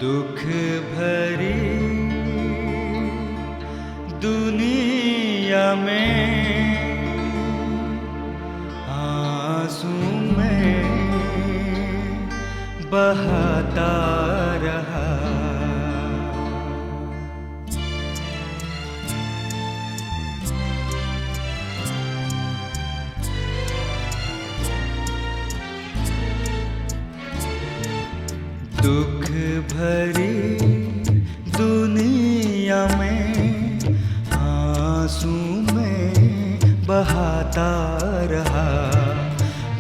दुख भरी दुनिया में आंसू में बहाता रहा। दुख भरी दुनिया में आंसू में बहाता रहा।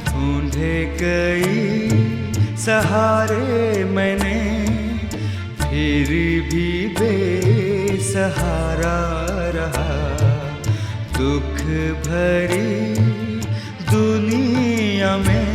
ढूंढे कई सहारे मैंने, फिर भी बेसहारा रहा। दुख भरी दुनिया में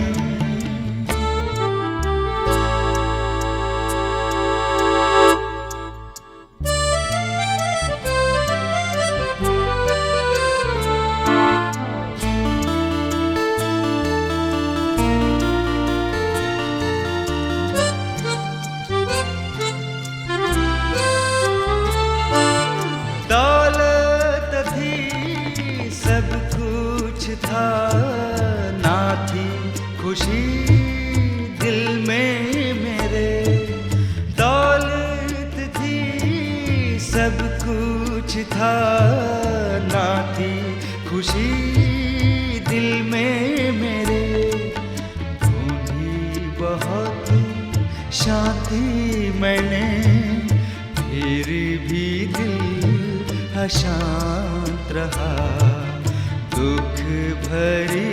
सब कुछ था, ना थी खुशी दिल में मेरे। दौलत थी सब कुछ था, ना थी खुशी दिल में मेरे। ढूंढी बहुत शांति मैंने, फिर भी दिल अशांत रहा। दुख भरी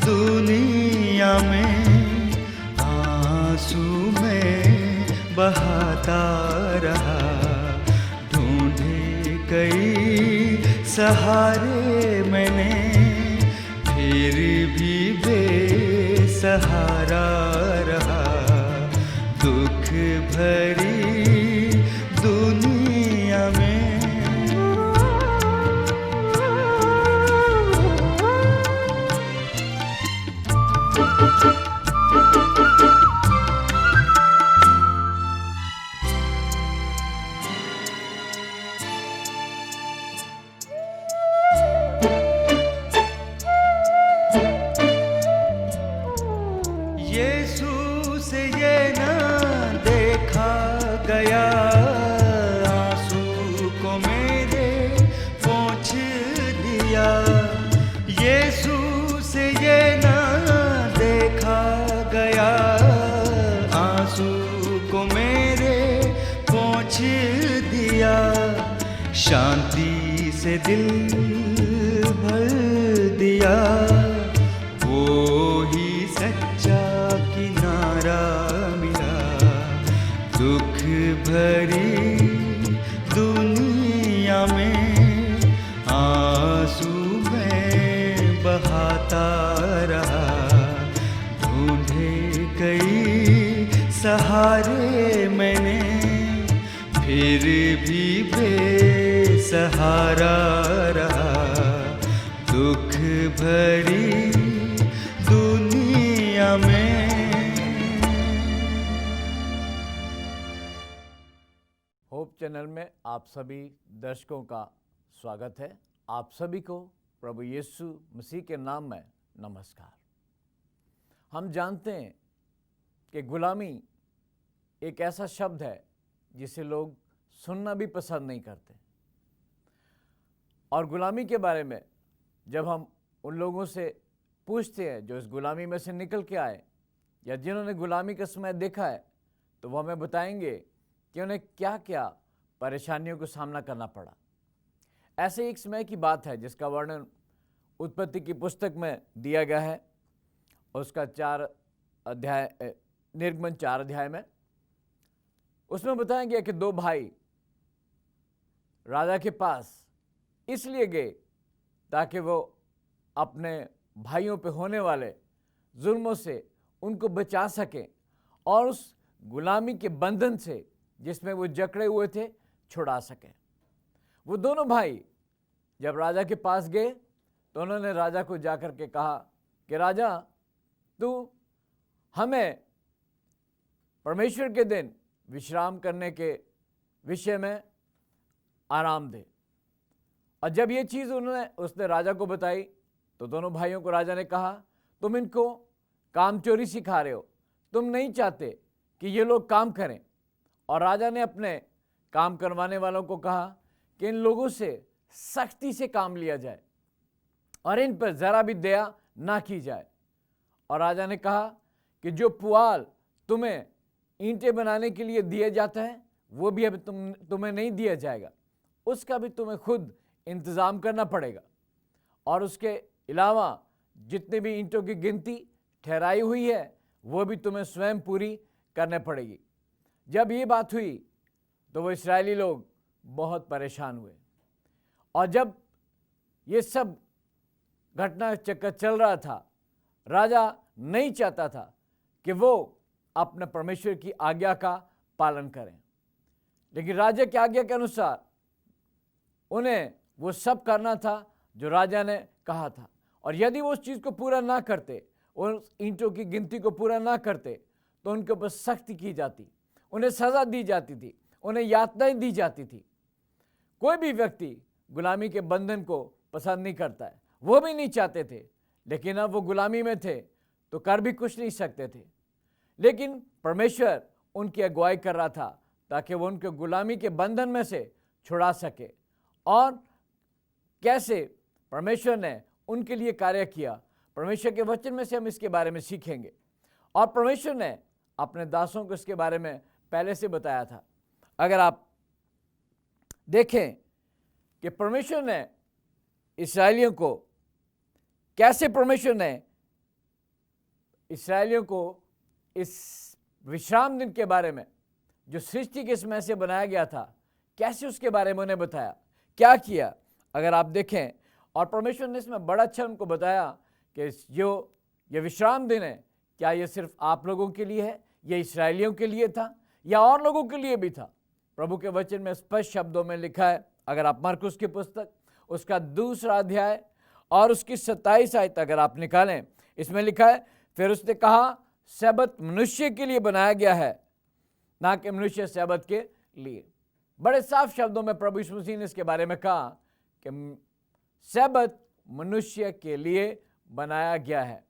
दुनिया में आंसू में बहाता रहा। ढूंढे कई सहारे मैंने, फिर भी बेसहारा रहा। दुख भरी दुनिया में यीशु से ये ना देखा गया, आंसू को मेरे पोंछ दिया। यीशु से ये ना देखा गया, आंसू को मेरे पोंछ दिया। शांति से दिल भर दिया, वो ही सच्चा किनारा मिला। दुख भरी दुनिया में आंसू में बहाता रहा। ढूंढे कई सहारे मैंने, फिर भी बेसहारा रहा। दुख भरी दुनिया में। होप चैनल में आप सभी दर्शकों का स्वागत है। आप सभी को प्रभु यीशु मसीह के नाम में नमस्कार। हम जानते हैं कि गुलामी एक ऐसा शब्द है जिसे लोग सुनना भी पसंद नहीं करते। और गुलामी के बारे में जब हम उन लोगों से पूछते हैं जो इस गुलामी में से निकल के आए या जिन्होंने गुलामी का समय देखा है, तो वो हमें बताएंगे कि उन्हें क्या क्या परेशानियों का सामना करना पड़ा। ऐसे एक समय की बात है जिसका वर्णन उत्पत्ति की पुस्तक में दिया गया है। उसका 4 अध्याय, निर्गमन 4 अध्याय में उसमें बताया गया कि 2 भाई राजा के पास इसलिए गए ताकि वो अपने भाइयों पे होने वाले जुल्मों से उनको बचा सकें और उस गुलामी के बंधन से जिसमें वो जकड़े हुए थे छुड़ा सकें। वो दोनों भाई जब राजा के पास गए तो उन्होंने राजा को जाकर के कहा कि राजा, तू हमें परमेश्वर के दिन विश्राम करने के विषय में आराम दे। और जब ये चीज़ उसने राजा को बताई तो दोनों भाइयों को राजा ने कहा, तुम इनको काम चोरी सिखा रहे हो, तुम नहीं चाहते कि ये लोग काम करें। और राजा ने अपने काम करवाने वालों को कहा कि इन लोगों से सख्ती से काम लिया जाए और इन पर ज़रा भी दया ना की जाए। और राजा ने कहा कि जो पुआल तुम्हें ईंटें बनाने के लिए दिया जाता है वो भी अब तुम्हें नहीं दिया जाएगा, उसका भी तुम्हें खुद इंतज़ाम करना पड़ेगा। और उसके अलावा जितनी भी ईंटों की गिनती ठहराई हुई है वो भी तुम्हें स्वयं पूरी करने पड़ेगी। जब ये बात हुई तो वो इस्राएली लोग बहुत परेशान हुए। और जब ये सब घटना चक्कर चल रहा था, राजा नहीं चाहता था कि वो अपने परमेश्वर की आज्ञा का पालन करें, लेकिन राजा की आज्ञा के अनुसार उन्हें वो सब करना था जो राजा ने कहा था। और यदि वो उस चीज़ को पूरा ना करते, उस ईंटों की गिनती को पूरा ना करते, तो उनके ऊपर सख्ती की जाती, उन्हें सज़ा दी जाती थी, उन्हें यातनाएं दी जाती थी। कोई भी व्यक्ति गुलामी के बंधन को पसंद नहीं करता है, वो भी नहीं चाहते थे, लेकिन अब वो गुलामी में थे तो कर भी कुछ नहीं सकते थे। लेकिन परमेश्वर उनकी अगुवाई कर रहा था ताकि वो उनके गुलामी के बंधन में से छुड़ा सके। और कैसे परमेश्वर ने उनके लिए कार्य किया, परमेश्वर के वचन में से हम इसके बारे में सीखेंगे। और परमेश्वर ने अपने दासों को इसके बारे में पहले से बताया था। अगर आप देखें कि परमेश्वर ने इस्राएलियों को कैसे, परमेश्वर ने इस्राएलियों को इस विश्राम दिन के बारे में जो सृष्टि के समय से बनाया गया था, कैसे उसके बारे में उन्हें बताया, क्या किया, अगर आप देखें। और परमेश्वर ने इसमें बड़ा अच्छा उनको बताया कि जो ये विश्राम दिन है, क्या ये सिर्फ आप लोगों के लिए है, ये इस्राएलियों के लिए था या और लोगों के लिए भी था। प्रभु के वचन में स्पष्ट शब्दों में लिखा है, अगर आप मरकुस की पुस्तक उसका 2 अध्याय और उसकी 27 आयत अगर आप निकालें, इसमें लिखा है, फिर उसने कहा सब्त मनुष्य के लिए बनाया गया है, ना कि मनुष्य सब्त के लिए। बड़े साफ शब्दों में प्रभु यीशु मसीह ने इसके बारे में कहा कि सब्त मनुष्य के लिए बनाया गया है।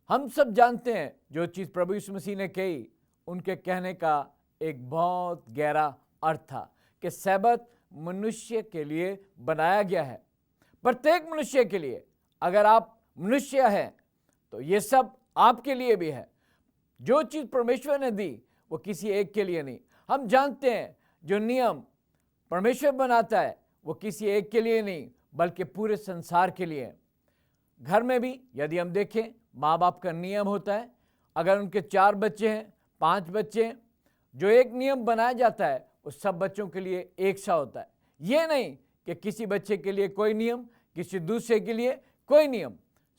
हम सब जानते हैं जो चीज़ प्रभु यीशु मसीह ने कही, उनके कहने का एक बहुत गहरा अर्थ था कि सब्त मनुष्य के लिए बनाया गया है, प्रत्येक मनुष्य के लिए। अगर आप मनुष्य हैं तो ये सब आपके लिए भी है। जो चीज़ परमेश्वर ने दी वो किसी एक के लिए नहीं। हम जानते हैं जो नियम परमेश्वर बनाता है वो किसी एक के लिए नहीं बल्कि पूरे संसार के लिए है। घर में भी यदि हम देखें, माँ बाप का नियम होता है, अगर उनके 4 बच्चे हैं, 5 बच्चे हैं, जो एक नियम बनाया जाता है वो सब बच्चों के लिए एक सा होता है। ये नहीं कि किसी बच्चे के लिए कोई नियम, किसी दूसरे के लिए कोई नियम,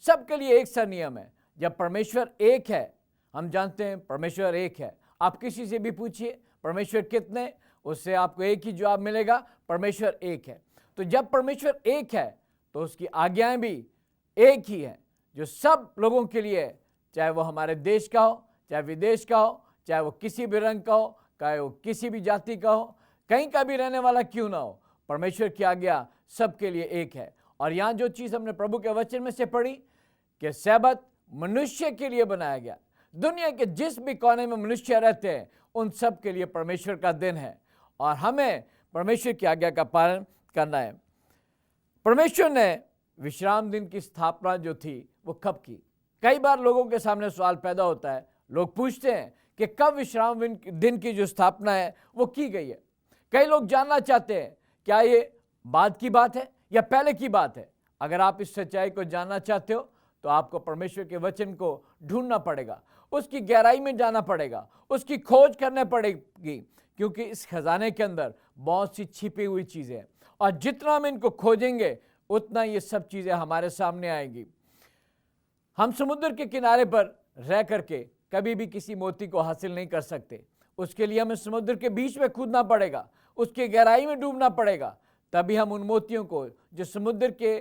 सबके लिए एक सा नियम है। जब परमेश्वर एक है, हम जानते हैं परमेश्वर एक है। आप किसी से भी पूछिए परमेश्वर कितने, उससे आपको एक ही जवाब मिलेगा, परमेश्वर एक है। तो जब परमेश्वर एक है तो उसकी आज्ञाएं भी एक ही है, जो सब लोगों के लिए है, चाहे वो हमारे देश का हो, चाहे विदेश का हो, चाहे वो किसी भी रंग का हो, चाहे वो किसी भी जाति का हो, कहीं का भी रहने वाला क्यों ना हो, परमेश्वर की आज्ञा सबके लिए एक है। और यहाँ जो चीज़ हमने प्रभु के वचन में से पढ़ी कि सब्त मनुष्य के लिए बनाया गया, दुनिया के जिस भी कोने में मनुष्य रहते हैं उन सब के लिए परमेश्वर का दिन है और हमें परमेश्वर की आज्ञा का पालन करना है। परमेश्वर ने विश्राम दिन की स्थापना जो थी वो कब की? कई बार लोगों के सामने सवाल पैदा होता है, लोग पूछते हैं कि कब विश्राम दिन की जो स्थापना है वो की गई है। कई लोग जानना चाहते हैं क्या ये बाद की बात है या पहले की बात है। अगर आप इस सच्चाई को जानना चाहते हो तो आपको परमेश्वर के वचन को ढूंढना पड़ेगा, उसकी गहराई में जाना पड़ेगा, उसकी खोज करने पड़ेगी, क्योंकि इस खजाने के अंदर बहुत सी छिपी हुई चीज़ें हैं और जितना हम इनको खोजेंगे उतना ये सब चीज़ें हमारे सामने आएंगी। हम समुद्र के किनारे पर रह करके कभी भी किसी मोती को हासिल नहीं कर सकते। उसके लिए हमें समुद्र के बीच में कूदना पड़ेगा, उसकी गहराई में डूबना पड़ेगा, तभी हम उन मोतियों को जो समुद्र के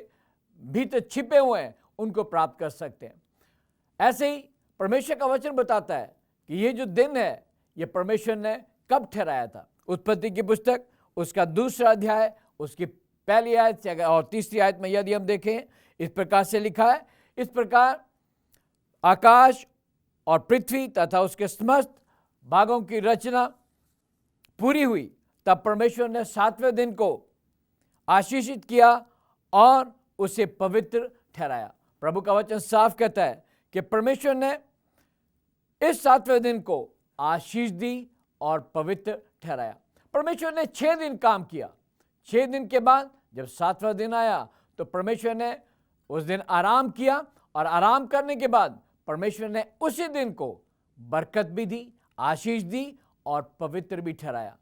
भीतर छिपे हुए हैं उनको प्राप्त कर सकते हैं। ऐसे ही परमेश्वर का वचन बताता है कि ये जो दिन है ये परमेश्वर ने कब ठहराया था? उत्पत्ति की पुस्तक उसका 2 अध्याय उसकी पहली आयत से और 3 आयत में यदि हम देखें, इस प्रकार से लिखा है, इस प्रकार आकाश और पृथ्वी तथा उसके समस्त भागों की रचना पूरी हुई। तब परमेश्वर ने 7वें दिन को आशीषित किया और उसे पवित्र ठहराया। प्रभु का वचन साफ कहता है कि परमेश्वर ने इस 7वें दिन को आशीष दी और पवित्र ठहराया। परमेश्वर ने 6 दिन काम किया। 6 दिन के बाद जब 7वां दिन आया तो परमेश्वर ने उस दिन आराम किया, और आराम करने के बाद परमेश्वर ने उसी दिन को बरकत भी दी, आशीष दी और पवित्र भी ठहराया।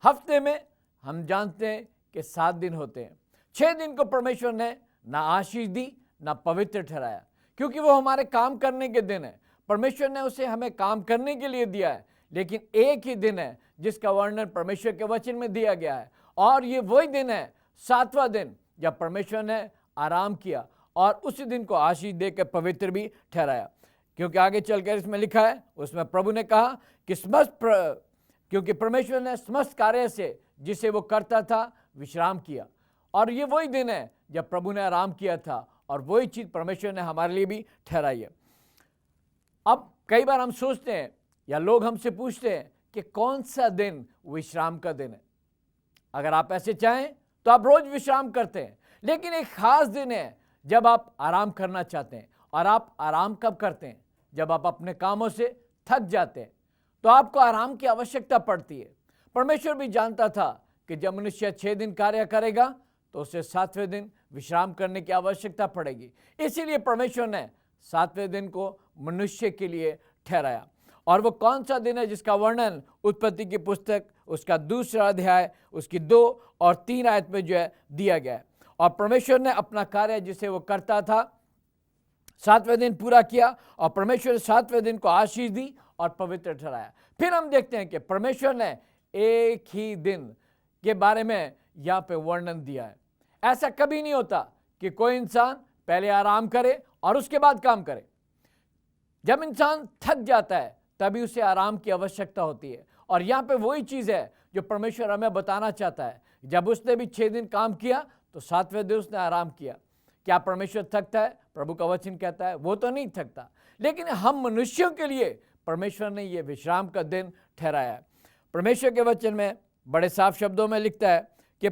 हफ्ते में हम जानते हैं कि 7 दिन होते हैं। 6 दिन को परमेश्वर ने ना आशीष दी ना पवित्र ठहराया, क्योंकि वो हमारे काम करने के दिन है। परमेश्वर ने उसे हमें काम करने के लिए दिया है, लेकिन एक ही दिन है जिसका वर्णन परमेश्वर के वचन में दिया गया है, और ये वही दिन है 7वां दिन जब परमेश्वर ने आराम किया और उसी दिन को आशीष देकर पवित्र भी ठहराया। क्योंकि आगे चलकर इसमें लिखा है, उसमें प्रभु ने कहा कि क्योंकि परमेश्वर ने समस्त कार्य से जिसे वो करता था विश्राम किया, और ये वही दिन है जब प्रभु ने आराम किया था, और वही चीज परमेश्वर ने हमारे लिए भी ठहराई है। अब कई बार हम सोचते हैं या लोग हमसे पूछते हैं कि कौन सा दिन विश्राम का दिन है। अगर आप ऐसे चाहें तो आप रोज विश्राम करते हैं, लेकिन एक खास दिन है जब आप आराम करना चाहते हैं। और आप आराम कब करते हैं? जब आप अपने कामों से थक जाते हैं तो आपको आराम की आवश्यकता पड़ती है। परमेश्वर भी जानता था कि जब मनुष्य 6 दिन कार्य करेगा तो उसे 7वें दिन विश्राम करने की आवश्यकता पड़ेगी। इसीलिए परमेश्वर ने 7वें दिन को मनुष्य के लिए ठहराया। और वो कौन सा दिन है जिसका वर्णन उत्पत्ति की पुस्तक उसका 2 अध्याय उसकी 2 और 3 आयत में जो है दिया गया है। और परमेश्वर ने अपना कार्य जिसे वो करता था 7वें दिन पूरा किया, और परमेश्वर ने 7वें दिन को आशीष दी और पवित्र ठहराया। फिर हम देखते हैं कि परमेश्वर ने एक ही दिन के बारे में यहाँ पे वर्णन दिया है। ऐसा कभी नहीं होता कि कोई इंसान पहले आराम करे और उसके बाद काम करे। जब इंसान थक जाता है तभी उसे आराम की आवश्यकता होती है, और यहाँ पे वही चीज है जो परमेश्वर हमें बताना चाहता है। जब उसने भी 6 दिन काम किया तो 7वें दिन उसने आराम किया। क्या परमेश्वर थकता है? प्रभु का वचन कहता है वो तो नहीं थकता, लेकिन हम मनुष्यों के लिए परमेश्वर ने ये विश्राम का दिन ठहराया है। परमेश्वर के वचन में बड़े साफ शब्दों में लिखता है कि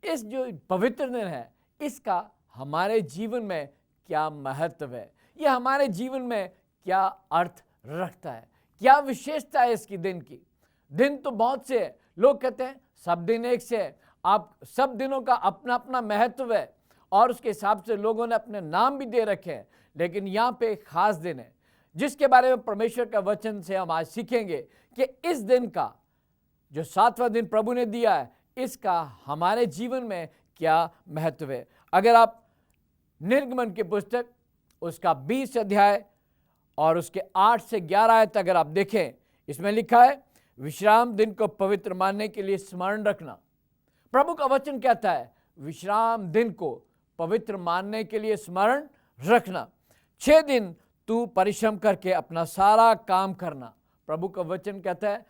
इस जो पवित्र दिन है इसका हमारे जीवन में क्या महत्व है, ये हमारे जीवन में क्या अर्थ रखता है, क्या विशेषता है इसकी दिन की। दिन तो बहुत से है, लोग कहते हैं सब दिन एक से है। आप सब दिनों का अपना अपना महत्व है और उसके हिसाब से लोगों ने अपने नाम भी दे रखे हैं, लेकिन यहाँ पे एक खास दिन है जिसके बारे में परमेश्वर का वचन से हम आज सीखेंगे कि इस दिन का जो 7वां दिन प्रभु ने दिया है इसका हमारे जीवन में क्या महत्व है। अगर आप निर्गमन की पुस्तक उसका 20 अध्याय और उसके 8 से 11 आयत अगर आप देखें, इसमें लिखा है विश्राम दिन को पवित्र मानने के लिए स्मरण रखना। प्रभु का वचन कहता है विश्राम दिन को पवित्र मानने के लिए स्मरण रखना। 6 दिन तू परिश्रम करके अपना सारा काम करना। प्रभु का वचन कहता है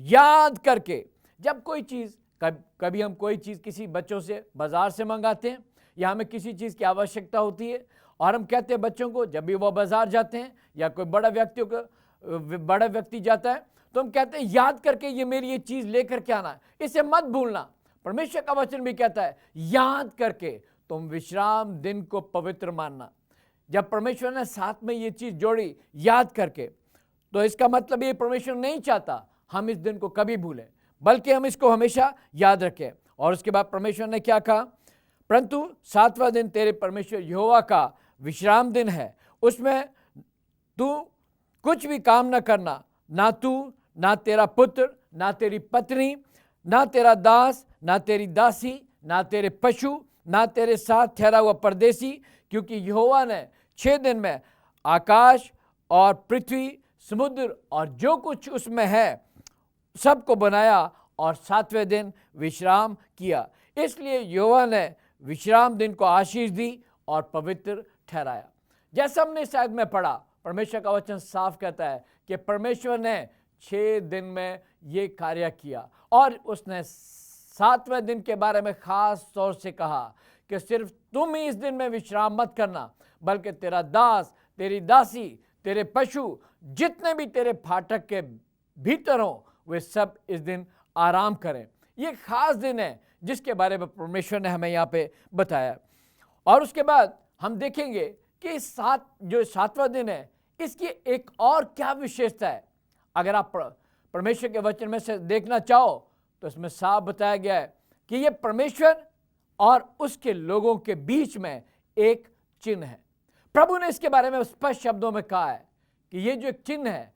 याद करके। जब कोई चीज़ कभी हम कोई चीज़ किसी बच्चों से बाजार से मंगाते हैं या हमें किसी चीज़ की आवश्यकता होती है और हम कहते हैं बच्चों को जब भी वो बाजार जाते हैं या कोई बड़ा व्यक्ति जाता है तो हम कहते हैं याद करके ये मेरी ये चीज़ लेकर के आना, इसे मत भूलना। परमेश्वर का वचन भी कहता है याद करके तुम विश्राम दिन को पवित्र मानना। जब परमेश्वर ने साथ में ये चीज़ जोड़ी याद करके, तो इसका मतलब ये परमेश्वर नहीं चाहता हम इस दिन को कभी भूलें, बल्कि हम इसको हमेशा याद रखें। और उसके बाद परमेश्वर ने क्या कहा, परंतु 7वां दिन तेरे परमेश्वर यहोवा का विश्राम दिन है, उसमें तू कुछ भी काम न करना, ना तू ना तेरा पुत्र ना तेरी पत्नी ना तेरा दास ना तेरी दासी ना तेरे पशु ना तेरे साथ ठहरा हुआ परदेसी, क्योंकि यहोवा ने 6 दिन में आकाश और पृथ्वी समुद्र और जो कुछ उसमें है सबको बनाया और 7वें दिन विश्राम किया। इसलिए यहोवा ने विश्राम दिन को आशीष दी और पवित्र ठहराया। जैसा हमने शायद में पढ़ा, परमेश्वर का वचन साफ कहता है कि परमेश्वर ने 6 दिन में ये कार्य किया। और उसने 7वें दिन के बारे में खास तौर से कहा कि सिर्फ तुम ही इस दिन में विश्राम मत करना, बल्कि तेरा दास, तेरी दासी, तेरे पशु, जितने भी तेरे फाटक के भीतर हो, वे सब इस दिन आराम करें। ये खास दिन है जिसके बारे में परमेश्वर ने हमें यहाँ पे बताया। और उसके बाद हम देखेंगे कि जो 7वां दिन है, इसकी एक और क्या विशेषता है। अगर आप परमेश्वर के वचन में से देखना चाहो तो इसमें साफ बताया गया है कि ये परमेश्वर और उसके लोगों के बीच में एक चिन्ह है। प्रभु ने इसके बारे में स्पष्ट शब्दों में कहा है कि ये जो एक चिन्ह है,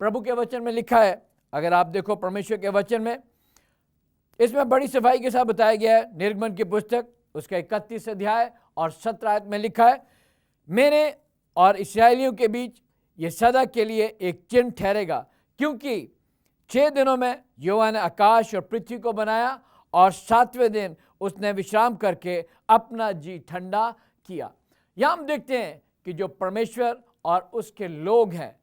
प्रभु के वचन में लिखा है। अगर आप देखो परमेश्वर के वचन में, इसमें बड़ी सफाई के साथ बताया गया है। निर्गमन की पुस्तक उसका 31 अध्याय और 17 आयत में लिखा है, मेरे और इस्राएलियों के बीच ये सदा के लिए एक चिन्ह ठहरेगा, क्योंकि 6 दिनों में यहोवा ने आकाश और पृथ्वी को बनाया और 7वें दिन उसने विश्राम करके अपना जी ठंडा किया। यहाँ हम देखते हैं कि जो परमेश्वर और उसके लोग हैं,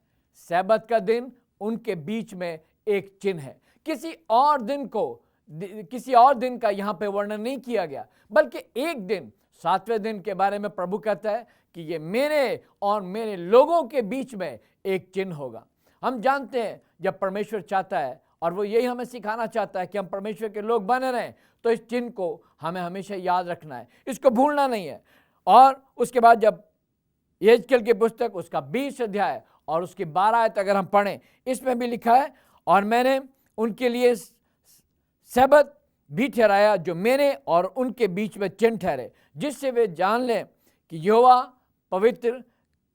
सैबत का दिन उनके बीच में एक चिन्ह है। किसी और दिन का यहाँ पे वर्णन नहीं किया गया, बल्कि एक दिन, 7वें दिन के बारे में प्रभु कहता है कि ये मेरे और मेरे लोगों के बीच में एक चिन्ह होगा। हम जानते हैं जब परमेश्वर चाहता है, और वो यही हमें सिखाना चाहता है कि हम परमेश्वर के लोग बने रहें, तो इस चिन्ह को हमें हमेशा याद रखना है, इसको भूलना नहीं है। और उसके बाद जब यहेजकेल की पुस्तक उसका 20 अध्याय और उसकी 12 आयत अगर हम पढ़ें, इसमें भी लिखा है, और मैंने उनके लिए सब्त भी ठहराया जो मेरे और उनके बीच में चिन्ह ठहरे, जिससे वे जान लें कि यहोवा पवित्र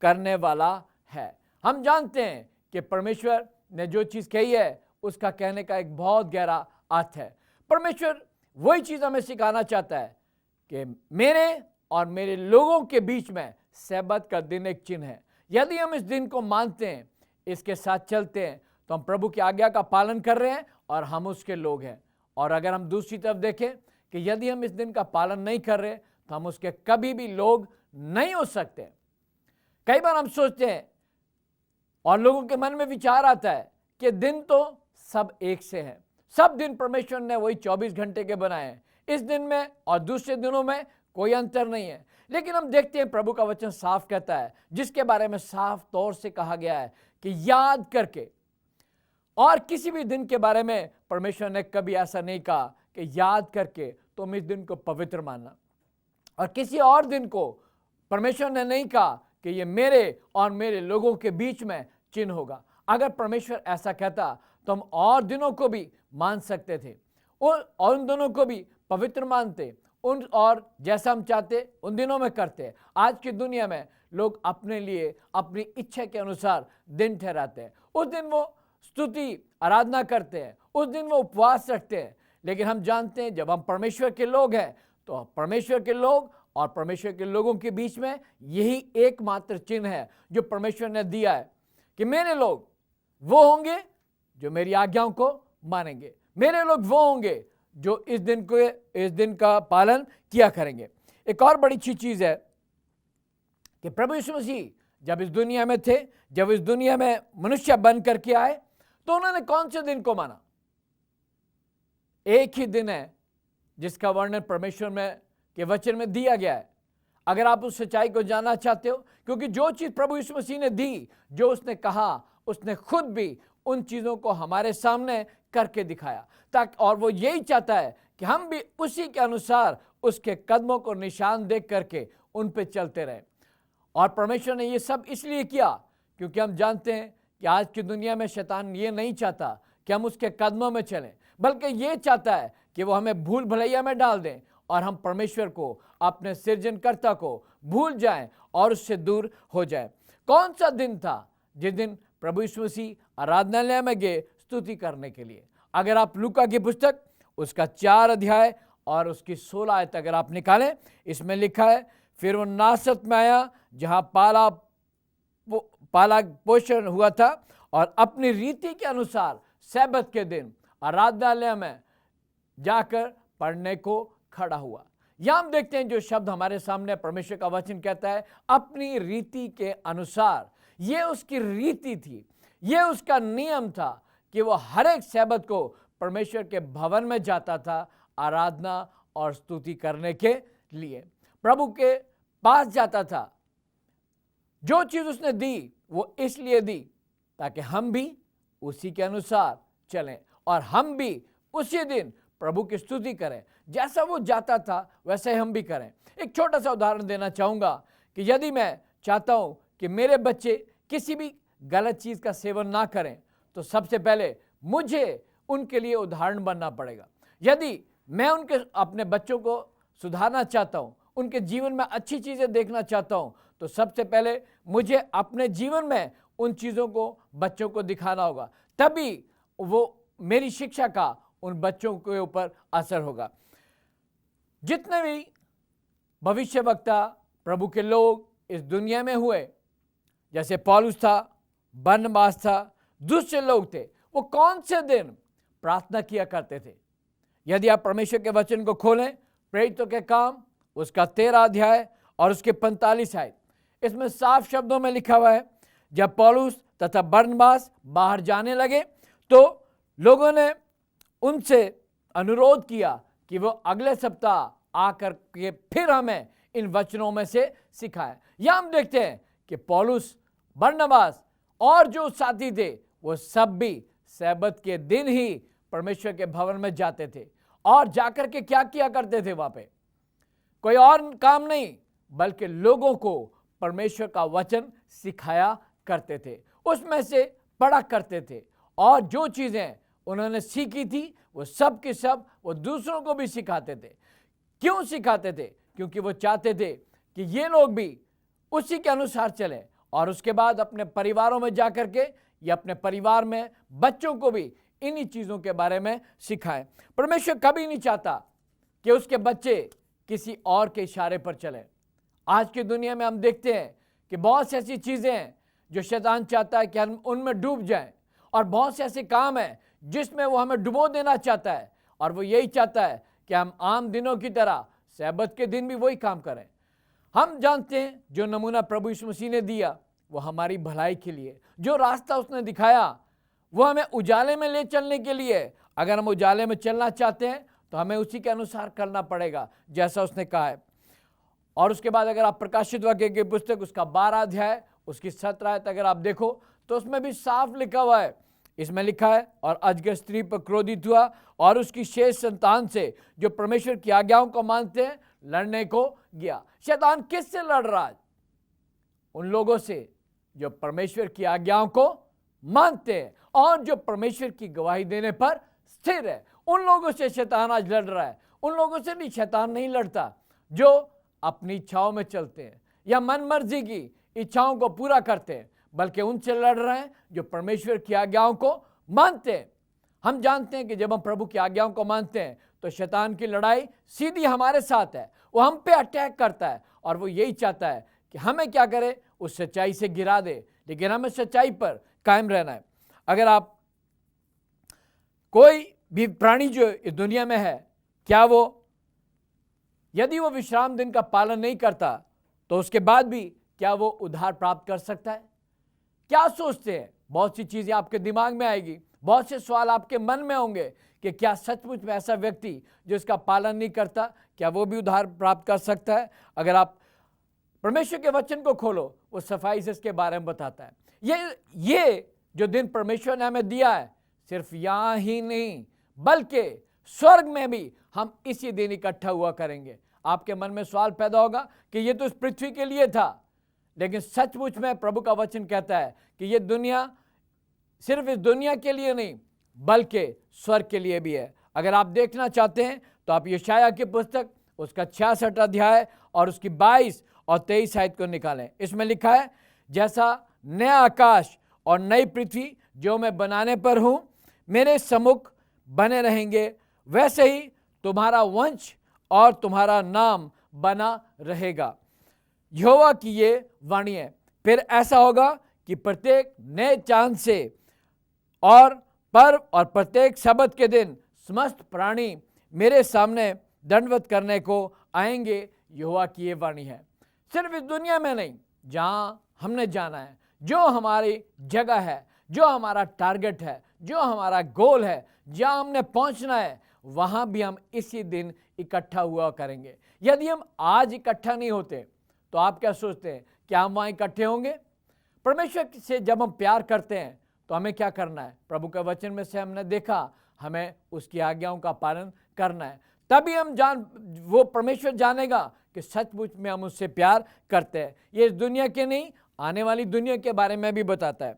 करने वाला है। हम जानते हैं कि परमेश्वर ने जो चीज़ कही है उसका कहने का एक बहुत गहरा अर्थ है। परमेश्वर वही चीज़ हमें सिखाना चाहता है कि मेरे और मेरे लोगों के बीच में सब्त का दिन एक चिन्ह है। यदि हम इस दिन को मानते हैं, इसके साथ चलते हैं, तो हम प्रभु की आज्ञा का पालन कर रहे हैं और हम उसके लोग हैं। और अगर हम दूसरी तरफ देखें कि यदि हम इस दिन का पालन नहीं कर रहे, तो हम उसके कभी भी लोग नहीं हो सकते। कई बार हम सोचते हैं और लोगों के मन में विचार आता है कि दिन तो सब एक से हैं, सब दिन परमेश्वर ने वही 24 घंटे के बनाए हैं, इस दिन में और दूसरे दिनों में कोई अंतर नहीं है। लेकिन हम देखते हैं प्रभु का वचन साफ कहता है, जिसके बारे में साफ तौर से कहा गया है कि याद करके। और किसी भी दिन के बारे में परमेश्वर ने कभी ऐसा नहीं कहा कि याद करके तुम इस दिन को पवित्र मानना, और किसी और दिन को परमेश्वर ने नहीं कहा कि ये मेरे और मेरे लोगों के बीच में चिन्ह होगा। अगर परमेश्वर ऐसा कहता तो हम और दिनों को भी मान सकते थे, और उन दिनों को भी पवित्र मानते, और जैसा हम चाहते उन दिनों में करते। आज की दुनिया में लोग अपने लिए अपनी इच्छा के अनुसार दिन ठहराते हैं। उस दिन वो स्तुति आराधना करते हैं, उस दिन वो उपवास रखते हैं। लेकिन हम जानते हैं जब हम परमेश्वर के लोग हैं, तो परमेश्वर के लोग और परमेश्वर के लोगों के बीच में यही एकमात्र चिन्ह है जो परमेश्वर ने दिया है कि मेरे लोग वो होंगे जो मेरी आज्ञाओं को मानेंगे, मेरे लोग वो होंगे जो इस दिन का पालन किया करेंगे। एक और बड़ी अच्छी चीज़ है कि प्रभु यीशु मसीह जब इस दुनिया में थे, जब इस दुनिया में मनुष्य बन करके आए, तो उन्होंने कौन से दिन को माना? एक ही दिन है जिसका वर्णन परमेश्वर में के वचन में दिया गया है। अगर आप उस सच्चाई को जानना चाहते हो, क्योंकि जो चीज़ प्रभु यीशु मसीह ने दी, जो उसने कहा, उसने खुद भी उन चीज़ों को हमारे सामने करके दिखाया, ताकि, और वो यही चाहता है कि हम भी उसी के अनुसार उसके कदमों को निशान देख करके उन पे चलते रहें। और परमेश्वर ने ये सब इसलिए किया क्योंकि हम जानते हैं कि आज की दुनिया में शैतान ये नहीं चाहता कि हम उसके कदमों में चलें, बल्कि ये चाहता है कि वो हमें भूल भलैया में डाल दें और हम परमेश्वर को, अपने सृजनकर्ता को भूल जाएं और उससे दूर हो जाएं। कौन सा दिन था जिस दिन प्रभु यीशु मसीह आराधनालय में गए स्तुति करने के लिए? अगर आप लूका की पुस्तक उसका 4 अध्याय और उसकी 16 आयत अगर आप निकालें, इसमें लिखा है, फिर वो नासरत में आया जहाँ पाला पोषण हुआ था, और अपनी रीति के अनुसार सब्त के दिन आराधनालय में जाकर पढ़ने को खड़ा हुआ। यहाँ हम देखते हैं जो शब्द हमारे सामने परमेश्वर का वचन कहता है, अपनी रीति के अनुसार। ये उसकी रीति थी, ये उसका नियम था कि वो हर एक सैबत को परमेश्वर के भवन में जाता था आराधना और स्तुति करने के लिए, प्रभु के पास जाता था। जो चीज उसने दी वो इसलिए दी ताकि हम भी उसी के अनुसार चलें और हम भी उसी दिन प्रभु की स्तुति करें। जैसा वो जाता था वैसे हम भी करें। एक छोटा सा उदाहरण देना चाहूँगा कि यदि मैं चाहता हूँ कि मेरे बच्चे किसी भी गलत चीज़ का सेवन ना करें, तो सबसे पहले मुझे उनके लिए उदाहरण बनना पड़ेगा। यदि मैं अपने बच्चों को सुधारना चाहता हूँ, उनके जीवन में अच्छी चीज़ें देखना चाहता हूँ, तो सबसे पहले मुझे अपने जीवन में उन चीज़ों को बच्चों को दिखाना होगा, तभी वो मेरी शिक्षा का उन बच्चों के ऊपर असर होगा। जितने भी भविष्यवक्ता प्रभु के लोग इस दुनिया में हुए, जैसे पौलुस था, बरनबास था, दूसरे लोग थे, वो कौन से दिन प्रार्थना किया करते थे? यदि आप परमेश्वर के वचन को खोलें, प्रेरितों के काम उसका 13 अध्याय और उसके 45 आयत, इसमें साफ शब्दों में लिखा हुआ है, जब पौलुस तथा बरनबास बाहर जाने लगे तो लोगों ने उनसे अनुरोध किया कि वो अगले सप्ताह आकर के फिर हमें इन वचनों में से सिखाए। या हम देखते हैं कि पौलुस, बरनबास और जो साथी थे वो सब भी सैबत के दिन ही परमेश्वर के भवन में जाते थे और जाकर के क्या किया करते थे? वहां पे कोई और काम नहीं बल्कि लोगों को परमेश्वर का वचन सिखाया करते थे, उसमें से पढ़ा करते थे और जो चीजें उन्होंने सीखी थी वो सब के सब वो दूसरों को भी सिखाते थे। क्यों सिखाते थे? क्योंकि वो चाहते थे कि ये लोग भी उसी के अनुसार चलें और उसके बाद अपने परिवारों में जाकर के या अपने परिवार में बच्चों को भी इन्हीं चीज़ों के बारे में सिखाएं। परमेश्वर कभी नहीं चाहता कि उसके बच्चे किसी और के इशारे पर चलें। आज की दुनिया में हम देखते हैं कि बहुत सी ऐसी चीज़ें हैं जो शैतान चाहता है कि हम उनमें डूब जाएं और बहुत से ऐसे काम हैं जिसमें वो हमें डुबो देना चाहता है और वो यही चाहता है कि हम आम दिनों की तरह सैबत के दिन भी वही काम करें। हम जानते हैं जो नमूना प्रभु यीशु मसीह ने दिया वो हमारी भलाई के लिए, जो रास्ता उसने दिखाया वो हमें उजाले में ले चलने के लिए। अगर हम उजाले में चलना चाहते हैं तो हमें उसी के अनुसार करना पड़ेगा जैसा उसने कहा है। और उसके बाद अगर आप प्रकाशित वाक्य की पुस्तक उसका 12 अध्याय उसकी 17 आयत अगर आप देखो तो उसमें भी साफ लिखा हुआ है। इसमें लिखा है, और अजगर स्त्री पर क्रोधित हुआ और उसकी शेष संतान से जो परमेश्वर की आज्ञाओं को मानते हैं लड़ने को गया। शैतान किससे लड़ रहा है? उन लोगों से जो परमेश्वर की आज्ञाओं को मानते हैं और जो परमेश्वर की गवाही देने पर स्थिर है। उन लोगों से शैतान आज लड़ रहा है। उन लोगों से भी शैतान नहीं लड़ता जो अपनी इच्छाओं में चलते हैं या मन मर्जी की इच्छाओं को पूरा करते हैं, बल्कि उनसे लड़ रहे हैं जो परमेश्वर की आज्ञाओं को मानते हैं। हम जानते हैं कि जब हम प्रभु की आज्ञाओं को मानते हैं तो शैतान की लड़ाई सीधी हमारे साथ है। वो हम पे अटैक करता है और वो यही चाहता है कि हमें क्या करे, उस सच्चाई से गिरा दे, लेकिन हमें सच्चाई पर कायम रहना है। अगर आप कोई भी प्राणी जो इस दुनिया में है, क्या वो यदि वो विश्राम दिन का पालन नहीं करता तो उसके बाद भी क्या वो उद्धार प्राप्त कर सकता है? क्या सोचते हैं? बहुत सी चीजें आपके दिमाग में आएगी, बहुत से सवाल आपके मन में होंगे कि क्या सचमुच में ऐसा व्यक्ति जो इसका पालन नहीं करता, क्या वो भी उद्धार प्राप्त कर सकता है? अगर आप परमेश्वर के वचन को खोलो, वो सफाई से इसके बारे में बताता है। ये जो दिन परमेश्वर ने हमें दिया है, सिर्फ यहाँ ही नहीं बल्कि स्वर्ग में भी हम इसी दिन इकट्ठा हुआ करेंगे। आपके मन में सवाल पैदा होगा कि ये तो इस पृथ्वी के लिए था, लेकिन सचमुच में प्रभु का वचन कहता है कि ये दुनिया सिर्फ इस दुनिया के लिए नहीं बल्कि स्वर्ग के लिए भी है। अगर आप देखना चाहते हैं तो आप यशायाह की पुस्तक उसका 66 अध्याय और उसकी 22 और 23 आयत को निकालें। इसमें लिखा है, जैसा नया आकाश और नई पृथ्वी जो मैं बनाने पर हूँ मेरे सम्मुख बने रहेंगे, वैसे ही तुम्हारा वंश और तुम्हारा नाम बना रहेगा। यहोवा की ये वाणी है। फिर ऐसा होगा कि प्रत्येक नए चांद से और पर्व और प्रत्येक सब्त के दिन समस्त प्राणी मेरे सामने दंडवत करने को आएंगे। यहोवा की ये वाणी है। सिर्फ इस दुनिया में नहीं, जहाँ हमने जाना है, जो हमारी जगह है, जो हमारा टारगेट है, जो हमारा गोल है, जहां हमने पहुंचना है, वहां भी हम इसी दिन इकट्ठा हुआ करेंगे। यदि हम आज इकट्ठा नहीं होते तो आप क्या सोचते हैं, क्या हम वहां इकट्ठे होंगे? परमेश्वर से जब हम प्यार करते हैं तो हमें क्या करना है? प्रभु के वचन में से हमने देखा, हमें उसकी आज्ञाओं का पालन करना है। तभी हम वो परमेश्वर जानेगा कि सचमुच में हम उससे प्यार करते हैं। ये इस दुनिया के नहीं, आने वाली दुनिया के बारे में भी बताता है।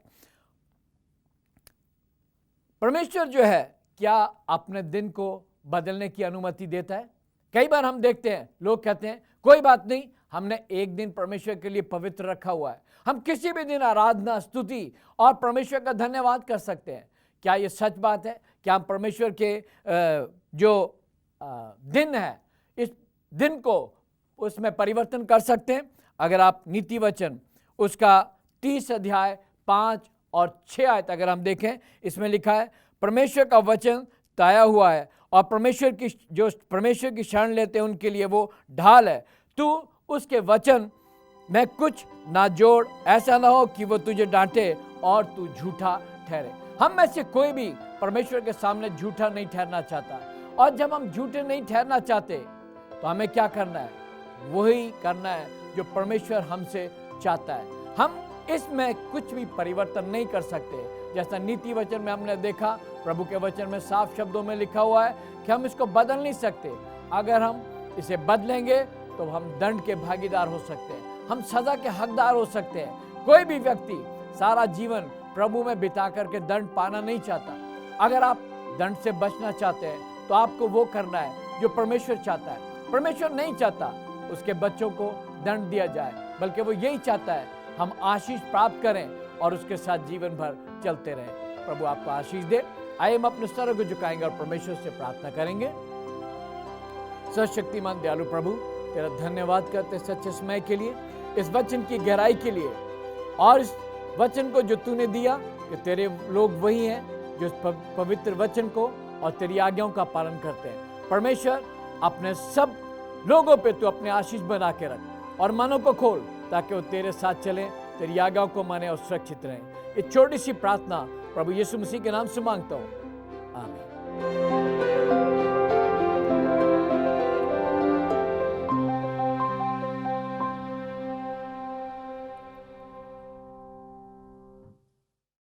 परमेश्वर जो है, क्या अपने दिन को बदलने की अनुमति देता है? कई बार हम देखते हैं, लोग कहते हैं कोई बात नहीं, हमने एक दिन परमेश्वर के लिए पवित्र रखा हुआ है, हम किसी भी दिन आराधना, स्तुति और परमेश्वर का धन्यवाद कर सकते हैं। क्या ये सच बात है? क्या हम परमेश्वर के जो दिन है, इस दिन को उसमें परिवर्तन कर सकते हैं? अगर आप नीति वचन उसका 30 अध्याय 5 और 6 आयत अगर हम देखें, इसमें लिखा है, परमेश्वर का वचन ताया हुआ है और परमेश्वर की शरण लेते हैं उनके लिए वो ढाल है। तू उसके वचन में कुछ ना जोड़, ऐसा ना हो कि वो तुझे डांटे और तू झूठा ठहरे। हम में से कोई भी परमेश्वर के सामने झूठा नहीं ठहरना चाहता, और जब हम झूठे नहीं ठहरना चाहते तो हमें क्या करना है? वही करना है जो परमेश्वर हमसे चाहता है। हम इसमें कुछ भी परिवर्तन नहीं कर सकते। जैसा नीति वचन में हमने देखा, प्रभु के वचन में साफ शब्दों में लिखा हुआ है कि हम इसको बदल नहीं सकते। अगर हम इसे बदलेंगे तो हम दंड के भागीदार हो सकते हैं, हम सजा के हकदार हो सकते हैं। कोई भी व्यक्ति सारा जीवन प्रभु में बिता करके दंड पाना नहीं चाहता। अगर आप दंड से बचना चाहते हैं तो आपको वो करना है जो परमेश्वर चाहता है। परमेश्वर नहीं चाहता उसके बच्चों को दंड दिया जाए, बल्कि वो यही चाहता है हम आशीष प्राप्त करें और उसके साथ जीवन भर चलते रहें। प्रभु आपको आशीष दे। आइए हम अपने सर को झुकाएंगे और परमेश्वर से प्रार्थना करेंगे। सर्वशक्तिमान दयालु प्रभु, तेरा धन्यवाद करते सच्चे समय के लिए, इस वचन की गहराई के लिए, और इस वचन को जो तूने दिया कि तेरे लोग वही हैं जो इस पवित्र वचन को और तेरी आज्ञाओं का पालन करते हैं। परमेश्वर, अपने सब लोगों पे तू अपने आशीष बना के रख और मनों को खोल, ताकि वो तेरे साथ चलें, तेरी आज्ञाओं को माने और सुरक्षित रहें। एक छोटी सी प्रार्थना प्रभु यीशु मसीह के नाम से मांगता हूँ, आमीन।